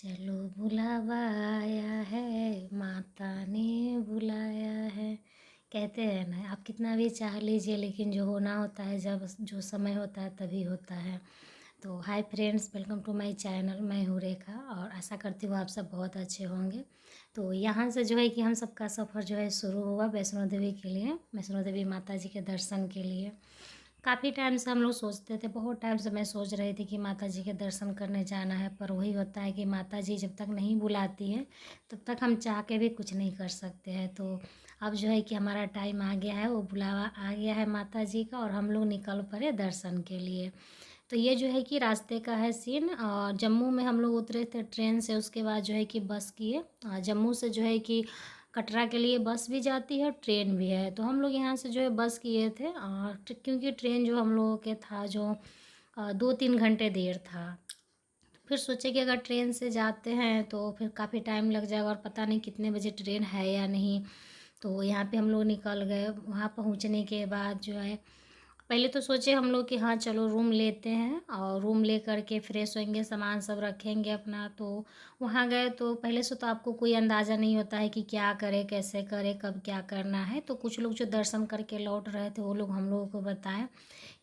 चलो बुलावा आया है, माता ने बुलाया है। कहते हैं ना, आप कितना भी चाह लीजिए लेकिन जो होना होता है, जब जो समय होता है तभी होता है। तो hi friends, welcome to my channel. मैं हूँ रेखा और आशा करती हूँ आप सब बहुत अच्छे होंगे। तो यहाँ से जो है कि हम सबका सफ़र जो है शुरू हुआ वैष्णो देवी के लिए, वैष्णो देवी माता जी के दर्शन के लिए। काफ़ी टाइम से हम लोग सोचते थे, बहुत टाइम से मैं सोच रही थी कि माता जी के दर्शन करने जाना है, पर वही होता है कि माता जी जब तक नहीं बुलाती हैं तब तक हम चाह के भी कुछ नहीं कर सकते हैं। तो अब जो है कि हमारा टाइम आ गया है, वो बुलावा आ गया है माता जी का और हम लोग निकल पड़े दर्शन के लिए। तो ये जो है कि रास्ते का है सीन। और जम्मू में हम लोग उतरे थे ट्रेन से, उसके बाद जो है कि बस किए। जम्मू से जो है कि कटरा के लिए बस भी जाती है और ट्रेन भी है। तो हम लोग यहाँ से जो है बस किए थे, और क्योंकि ट्रेन जो हम लोगों के था जो 2-3 घंटे देर था। फिर सोचे कि अगर ट्रेन से जाते हैं तो फिर काफ़ी टाइम लग जाएगा और पता नहीं कितने बजे ट्रेन है या नहीं। तो यहाँ पे हम लोग निकल गए। वहाँ पहुँचने के बाद जो है, पहले तो सोचे हम लोग कि हाँ चलो रूम लेते हैं और रूम ले करके फ्रेश होंगे, सामान सब रखेंगे अपना। तो वहाँ गए तो पहले से तो आपको कोई अंदाज़ा नहीं होता है कि क्या करें, कैसे करें, कब क्या करना है। तो कुछ लोग जो दर्शन करके लौट रहे थे वो लोग हम लोगों को बताएं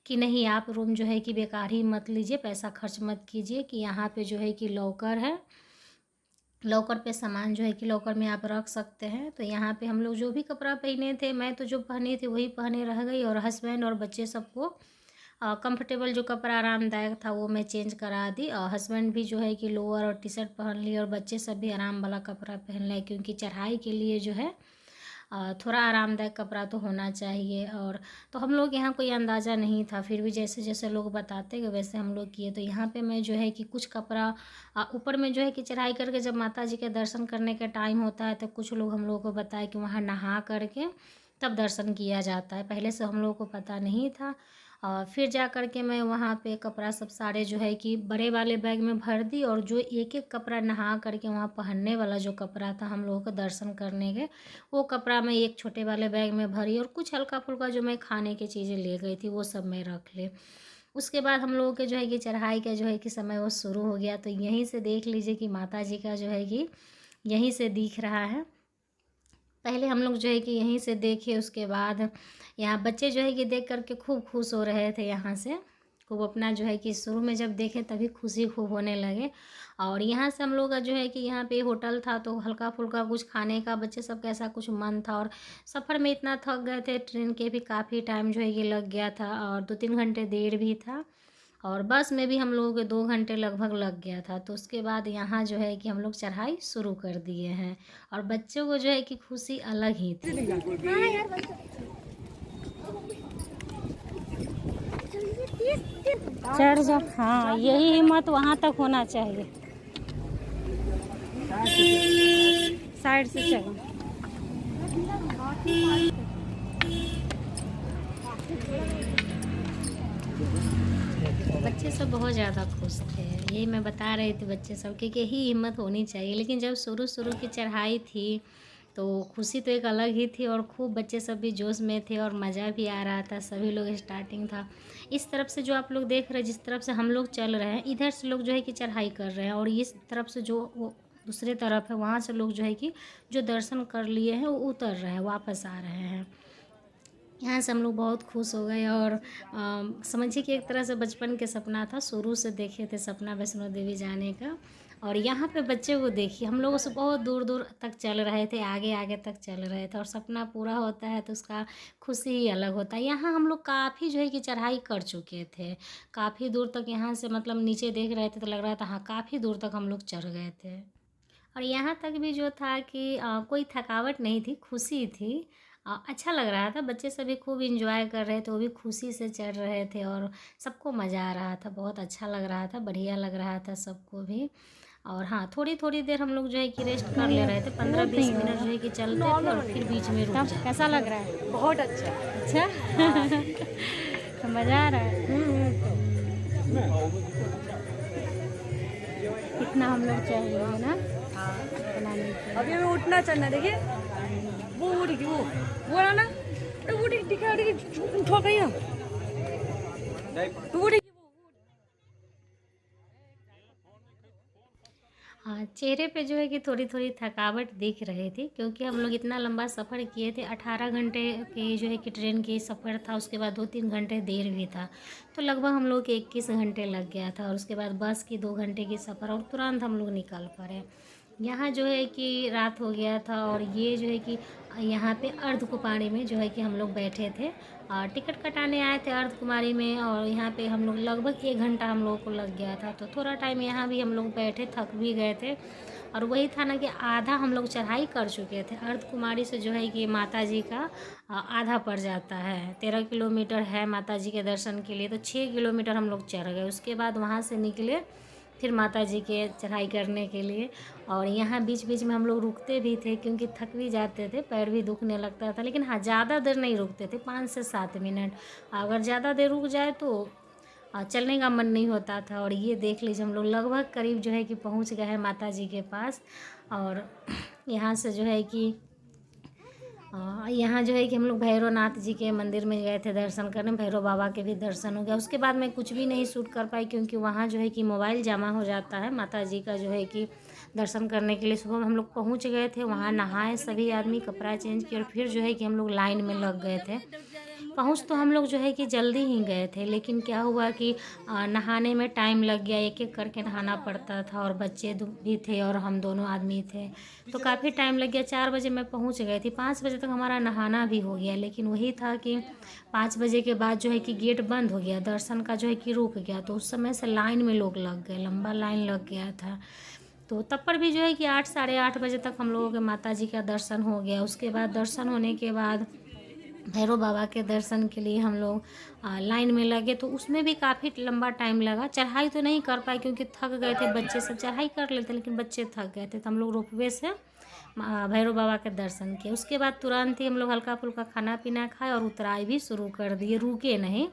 कि नहीं, आप रूम जो है कि बेकार ही मत लीजिए, पैसा खर्च मत कीजिए, कि यहाँ पे जो है कि लॉकर है, लॉकर पे सामान जो है कि लॉकर में आप रख सकते हैं। तो यहाँ पे हम लोग जो भी कपड़ा पहने थे, मैं तो जो पहनी थी वही पहने रह गई, और हस्बैंड और बच्चे सबको कंफर्टेबल जो कपड़ा आरामदायक था वो मैं चेंज करा दी। और हस्बैंड भी जो है कि लोअर और टी शर्ट पहन लिए, और बच्चे सब भी आराम वाला कपड़ा पहन लिए, क्योंकि चढ़ाई के लिए जो है थोड़ा आरामदायक कपड़ा तो होना चाहिए। और तो हम लोग यहाँ कोई अंदाज़ा नहीं था, फिर भी जैसे जैसे लोग बताते गए वैसे हम लोग किए। तो यहाँ पे मैं जो है कि कुछ कपड़ा ऊपर में जो है कि चढ़ाई करके जब माता जी के दर्शन करने का टाइम होता है तो कुछ लोग हम लोगों को बताए कि वहाँ नहा करके तब दर्शन किया जाता है। पहले से हम लोगों को पता नहीं था। और फिर जा कर के मैं वहाँ पे कपड़ा सब सारे जो है कि बड़े वाले बैग में भर दी, और जो एक एक कपड़ा नहा करके वहाँ पहनने वाला जो कपड़ा था हम लोगों को दर्शन करने के, वो कपड़ा मैं एक छोटे वाले बैग में भरी, और कुछ हल्का फुल्का जो मैं खाने की चीज़ें ले गई थी वो सब मैं रख ले। उसके बाद हम लोगों के जो है कि चढ़ाई का जो है कि समय वो शुरू हो गया। तो यहीं से देख लीजिए कि माता जी का जो है कि यहीं से दिख रहा है। पहले हम लोग जो है कि यहीं से देखे, उसके बाद यहाँ बच्चे जो है कि देख करके खूब खुश हो रहे थे। यहाँ से खूब अपना जो है कि शुरू में जब देखे तभी खुशी खूब होने लगे। और यहाँ से हम लोग का जो है कि यहाँ पे होटल था तो हल्का फुल्का कुछ खाने का बच्चे सब का ऐसा कुछ मन था। और सफ़र में इतना थक गए थे, ट्रेन के भी काफ़ी टाइम जो है कि लग गया था, और 2-3 घंटे देर भी था, और बस में भी हम लोगों के 2 घंटे लगभग लग गया था। तो उसके बाद यहाँ जो है कि हम लोग चढ़ाई शुरू कर दिए हैं, और बच्चों को जो है कि खुशी अलग ही थी। चढ़ जा, हाँ यही हिम्मत वहाँ तक होना चाहिए। साइड से चलो। बच्चे सब बहुत ज़्यादा खुश थे, यही मैं बता रही थी बच्चे सब की कि यही हिम्मत होनी चाहिए। लेकिन जब शुरू शुरू की चढ़ाई थी तो खुशी तो एक अलग ही थी, और खूब बच्चे सब भी जोश में थे और मज़ा भी आ रहा था। सभी लोग, स्टार्टिंग था इस तरफ से जो आप लोग देख रहे हैं, जिस तरफ से हम लोग चल रहे हैं इधर से लोग जो है कि चढ़ाई कर रहे हैं, और इस तरफ से जो वो दूसरे तरफ है वहाँ से लोग जो है कि जो दर्शन कर लिए हैं वो उतर रहे हैं, वापस आ रहे हैं। यहाँ से हम लोग बहुत खुश हो गए। और समझिए कि एक तरह से बचपन के सपना था, शुरू से देखे थे सपना वैष्णो देवी जाने का। और यहाँ पे बच्चे को देखिए, हम लोगों से बहुत दूर दूर तक चल रहे थे, आगे आगे तक चल रहे थे, और सपना पूरा होता है तो उसका खुशी ही अलग होता है। यहाँ हम लोग काफ़ी जो है कि चढ़ाई कर चुके थे, काफ़ी दूर तक। यहाँ से मतलब नीचे देख रहे थे तो लग रहा था हाँ काफ़ी दूर तक हम लोग चढ़ गए थे। और यहाँ तक भी जो था कि कोई थकावट नहीं थी, खुशी थी। अच्छा लग रहा था, बच्चे सभी खूब इंजॉय कर रहे थे, वो भी खुशी से चढ़ रहे थे, और सबको मज़ा आ रहा था, बहुत अच्छा लग रहा था, बढ़िया लग रहा था सबको भी। और हाँ, थोड़ी थोड़ी देर हम लोग जो है कि रेस्ट कर ले रहे थे, 15-20 मिनट जो है कि चलते थे और फिर बीच में रुक जाते। कैसा लग रहा है? बहुत अच्छा। अच्छा। तो मज़ा आ रहा है। कितना हम लोग चाहिए है ना बनाने के लिए। अभी हमें उठना चलना, देखिए वो उठ गई, वो रहा ना, अरे वो दिखा ठोक रही है, तो वो हाँ, चेहरे पे जो है कि थोड़ी-थोड़ी थकावट दिख रही थी, क्योंकि हम लोग इतना लंबा सफ़र किए थे। 18 घंटे की जो है कि ट्रेन की सफ़र था, उसके बाद 2-3 घंटे देर भी था। तो लगभग हम लोग के 21 घंटे लग गया था, और उसके बाद बस की 2 घंटे की सफ़र, और तुरंत हम लोग निकल पड़े। यहाँ जो है कि रात हो गया था, और ये जो है कि यहाँ पे अर्धकुमारी में जो है कि हम लोग बैठे थे। टिकट कटाने आए थे अर्धकुमारी में, और यहाँ पे हम लोग लगभग 1 घंटा हम लोगों को लग गया था। तो थोड़ा टाइम यहाँ भी हम लोग बैठे, थक भी गए थे। और वही था ना कि आधा हम लोग चढ़ाई कर चुके थे। अर्धकुमारी से जो है कि माता जी का आधा पड़ जाता है। 13 किलोमीटर है माता जी के दर्शन के लिए, तो 6 किलोमीटर हम लोग चढ़ गए। उसके बाद वहाँ से निकले फिर माता जी के चढ़ाई करने के लिए। और यहाँ बीच बीच में हम लोग रुकते भी थे, क्योंकि थक भी जाते थे, पैर भी दुखने लगता था। लेकिन हाँ, ज़्यादा देर नहीं रुकते थे, 5 से 7 मिनट। अगर ज़्यादा देर रुक जाए तो चलने का मन नहीं होता था। और ये देख लीजिए, हम लोग लगभग करीब जो है कि पहुँच गए हैं माता जी के पास। और यहाँ से जो है कि यहाँ जो है कि हम लोग भैरवनाथ जी के मंदिर में गए थे दर्शन करने। भैरव बाबा के भी दर्शन हो गया। उसके बाद मैं कुछ भी नहीं शूट कर पाई, क्योंकि वहाँ जो है कि मोबाइल जमा हो जाता है। माता जी का जो है कि दर्शन करने के लिए सुबह हम लोग पहुँच गए थे। वहाँ नहाए सभी आदमी, कपड़ा चेंज किए, और फिर जो है कि हम लोग लाइन में लग गए थे। पहुँच तो हम लोग जो है कि जल्दी ही गए थे, लेकिन क्या हुआ कि नहाने में टाइम लग गया। एक एक करके नहाना पड़ता था, और बच्चे भी थे और हम दोनों आदमी थे, तो काफ़ी टाइम लग गया। 4 बजे मैं पहुँच गई थी, 5 बजे तक हमारा नहाना भी हो गया। लेकिन वही था कि 5 बजे के बाद जो है कि गेट बंद हो गया, दर्शन का जो है कि रुक गया। तो उस समय से लाइन में लोग लग गए, लंबा लाइन लग गया था। तो तब पर भी जो है कि 8 साढ़े 8 बजे तक हम लोगों के माता जी का दर्शन हो गया। उसके बाद दर्शन होने के बाद भैरव बाबा के दर्शन के लिए हम लोग लाइन में लगे, तो उसमें भी काफ़ी लंबा टाइम लगा। चढ़ाई तो नहीं कर पाए, क्योंकि थक गए थे। बच्चे सब चढ़ाई कर लेते, लेकिन बच्चे थक गए थे, तो हम लोग रोपवे से भैरव बाबा के दर्शन किए। उसके बाद तुरंत ही हम लोग हल्का फुल्का खाना पीना खाए और उतराई भी शुरू कर दिए, रुके नहीं,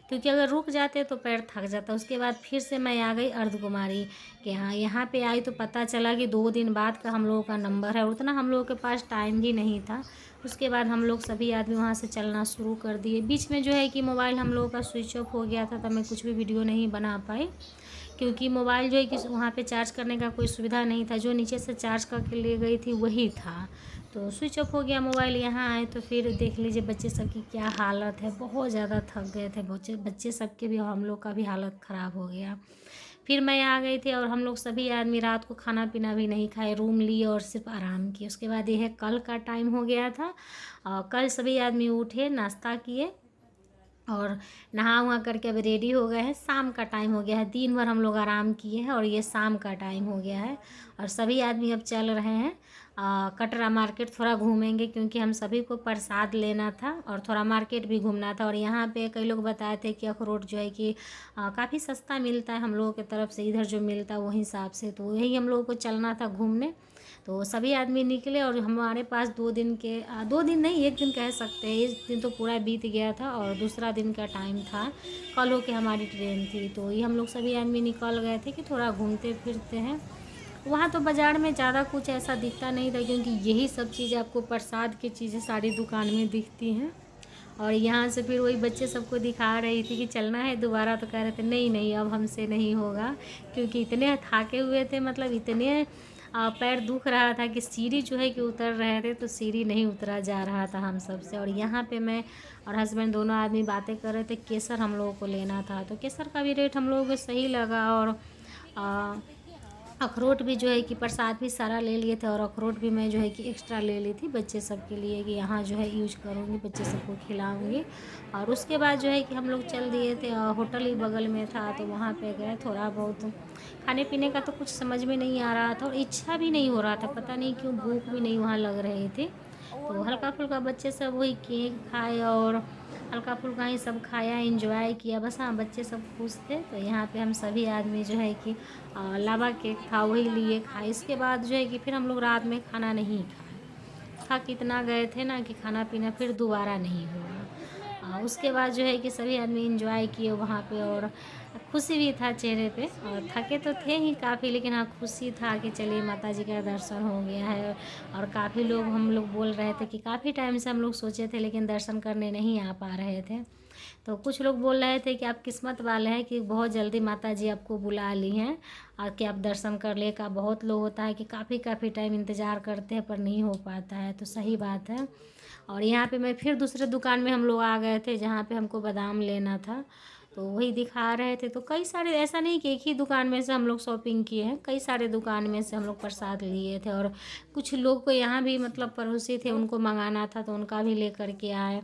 क्योंकि अगर रुक जाते तो पैर थक जाता। उसके बाद फिर से मैं आ गई अर्धकुमारी के यहाँ। यहाँ पे आई तो पता चला कि 2 दिन बाद का हम लोगों का नंबर है, और उतना हम लोगों के पास टाइम भी नहीं था। उसके बाद हम लोग सभी आदमी वहाँ से चलना शुरू कर दिए। बीच में जो है कि मोबाइल हम लोगों का स्विच ऑफ हो गया था, तब मैं कुछ भी वीडियो नहीं बना पाई, क्योंकि मोबाइल जो है कि वहाँ पे चार्ज करने का कोई सुविधा नहीं था। जो नीचे से चार्ज करके ले गई थी वही था, तो स्विच ऑफ हो गया मोबाइल। यहाँ आए तो फिर देख लीजिए बच्चे सब की क्या हालत है, बहुत ज़्यादा थक गए थे बच्चे सब के भी, और हम लोग का भी हालत ख़राब हो गया। फिर मैं आ गई थी, और हम लोग सभी आदमी रात को खाना पीना भी नहीं खाए, रूम लिए और सिर्फ आराम किए। उसके बाद ये है कल का टाइम हो गया था, और कल सभी आदमी उठे, नाश्ता किए और नहा वहा करके अभी रेडी हो गए हैं। शाम का टाइम हो गया है, दिन भर हम लोग आराम किए हैं, और ये शाम का टाइम हो गया है। और सभी आदमी अब चल रहे हैं कटरा मार्केट, थोड़ा घूमेंगे, क्योंकि हम सभी को प्रसाद लेना था और थोड़ा मार्केट भी घूमना था। और यहाँ पे कई लोग बताए थे कि अखरोट जो है कि काफ़ी सस्ता मिलता है हम लोगों की तरफ से, इधर जो मिलता है वही हिसाब से, तो वही हम लोगों को चलना था घूमने। तो सभी आदमी निकले, और हमारे पास 2 दिन के 2 दिन नहीं, 1 दिन कह सकते हैं। इस दिन तो पूरा बीत गया था, और दूसरा दिन का टाइम था, कल हो के हमारी ट्रेन थी। तो ये हम लोग सभी आदमी निकल गए थे कि थोड़ा घूमते फिरते हैं। वहाँ तो बाज़ार में ज़्यादा कुछ ऐसा दिखता नहीं था, क्योंकि यही सब चीज़ें आपको प्रसाद की चीज़ें सारी दुकान में दिखती हैं। और यहाँ से फिर वही बच्चे सबको दिखा रही थी कि चलना है दोबारा, तो कह रहे थे नहीं नहीं अब हमसे नहीं होगा, क्योंकि इतने थाके हुए थे, मतलब इतने पैर दुख रहा था कि सीढ़ी जो है कि उतर रहे थे, तो सीढ़ी नहीं उतरा जा रहा था हम सब से। और यहाँ पे मैं और हस्बैंड दोनों आदमी बातें कर रहे थे। केसर हम लोगों को लेना था, तो केसर का भी रेट हम लोगों को सही लगा। और अखरोट भी जो है कि प्रसाद भी सारा ले लिए थे, और अखरोट भी मैं जो है कि एक्स्ट्रा ले ली थी बच्चे सब के लिए, कि यहाँ जो है यूज करूँगी, बच्चे सबको खिलाऊँगी। और उसके बाद जो है कि हम लोग चल दिए थे, होटल ही बगल में था, तो वहाँ पे गए। थोड़ा बहुत खाने पीने का तो कुछ समझ में नहीं आ रहा था, और इच्छा भी नहीं हो रहा था, पता नहीं क्यों भूख भी नहीं वहाँ लग रही थी। तो हल्का फुल्का बच्चे सब वही केक खाए, और हल्का फुल्का ही सब खाया, एंजॉय किया बस। हाँ, बच्चे सब खुश थे। तो यहाँ पे हम सभी आदमी जो है कि लावा केक था वही लिए खाए। इसके बाद जो है कि फिर हम लोग रात में खाना नहीं खाए, थक इतना गए थे ना कि खाना पीना फिर दोबारा नहीं हुआ। उसके बाद जो है कि सभी आदमी एंजॉय किए वहाँ पे, और खुशी भी था चेहरे पे। और थके तो थे ही काफ़ी, लेकिन हाँ खुशी था कि चलिए माता जी का दर्शन हो गया है। और काफ़ी लोग हम लोग बोल रहे थे कि काफ़ी टाइम से हम लोग सोचे थे, लेकिन दर्शन करने नहीं आ पा रहे थे। तो कुछ लोग बोल रहे थे कि आप किस्मत वाले हैं कि बहुत जल्दी माता जी आपको बुला ली हैं और कि आप दर्शन कर ले। का बहुत लोग होता है कि काफ़ी टाइम इंतज़ार करते हैं पर नहीं हो पाता है, तो सही बात है। और यहाँ पे मैं फिर दूसरे दुकान में हम लोग आ गए थे जहाँ पे हमको बादाम लेना था, तो वही दिखा रहे थे। तो कई सारे, ऐसा नहीं कि एक ही दुकान में से हम लोग शॉपिंग किए हैं, कई सारे दुकान में से हम लोग प्रसाद लिए थे। और कुछ लोग को यहाँ भी मतलब पड़ोसी थे, उनको मंगाना था तो उनका भी लेकर के आए।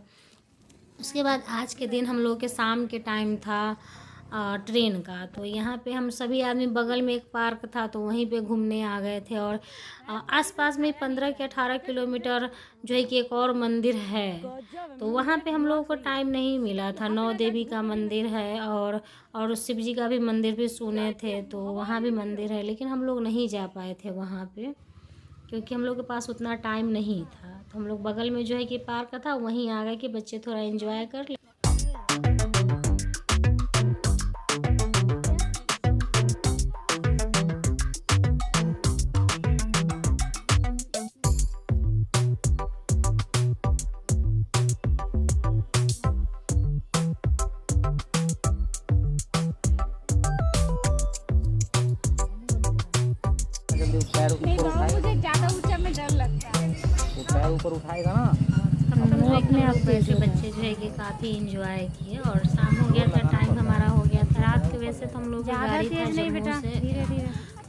उसके बाद आज के दिन हम लोग के शाम के टाइम था ट्रेन का, तो यहाँ पे हम सभी आदमी, बगल में एक पार्क था तो वहीं पे घूमने आ गए थे। और आसपास में 15 के 18 किलोमीटर जो है कि एक और मंदिर है, तो वहाँ पे हम लोगों को टाइम नहीं मिला था। 9 देवी का मंदिर है और शिव जी का भी मंदिर भी सुने थे, तो वहाँ भी मंदिर है, लेकिन हम लोग नहीं जा पाए थे वहाँ पे क्योंकि हम लोग के पास उतना टाइम नहीं था। तो हम लोग बगल में जो है कि पार्क था वहीं आ गए कि बच्चे थोड़ा एंजॉय कर ले। पैर ऊपर उठाएगा, मुझे ज़्यादा ऊंचा में डर लगता है। वो पैर ऊपर उठाएगा ना। अपने आप से बच्चे जो है कि काफ़ी इंजॉय किए। और शाम हो गया था, टाइम हमारा हो गया था रात के। वैसे तो हम लोग की गाड़ी था जम्मू से,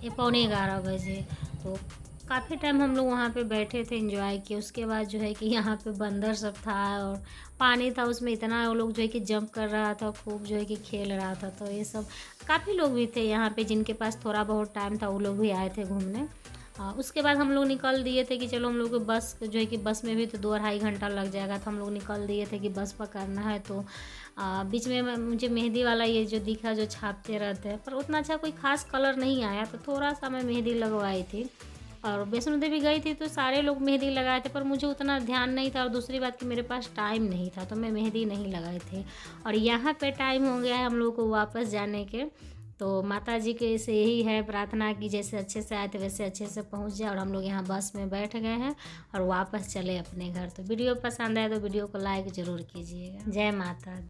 ये 11:15 बजे, तो काफ़ी टाइम हम लोग वहाँ पे बैठे थे, एंजॉय किए। उसके बाद जो है कि यहाँ पे बंदर सब था और पानी था, उसमें इतना वो लोग जो है कि जंप कर रहा था, खूब जो है कि खेल रहा था। तो ये सब काफ़ी लोग भी थे यहाँ पे जिनके पास थोड़ा बहुत टाइम था, वो लोग भी आए थे घूमने। उसके बाद हम लोग निकल दिए थे कि चलो हम लोग को बस जो है कि बस में भी तो 2-2.5 घंटा लग जाएगा, तो हम लोग निकल दिए थे कि बस पकड़ना है। तो बीच में मुझे मेहंदी वाला ये जो दिखा जो छापते रहते हैं, पर उतना अच्छा कोई ख़ास कलर नहीं आया, तो थोड़ा सा मैं मेहंदी लगवाई थी। और वैष्णो देवी गई थी तो सारे लोग मेहंदी लगाए थे, पर मुझे उतना ध्यान नहीं था और दूसरी बात कि मेरे पास टाइम नहीं था, तो मैं मेहंदी नहीं लगाए थे। और यहाँ पे टाइम हो गया है हम लोग को वापस जाने के, तो माता जी के से यही है प्रार्थना कि जैसे अच्छे से आए थे वैसे अच्छे से पहुँच जाए। और हम लोग यहाँ बस में बैठ गए हैं और वापस चले अपने घर। तो वीडियो पसंद आए तो वीडियो को लाइक ज़रूर कीजिएगा। जय माता दी।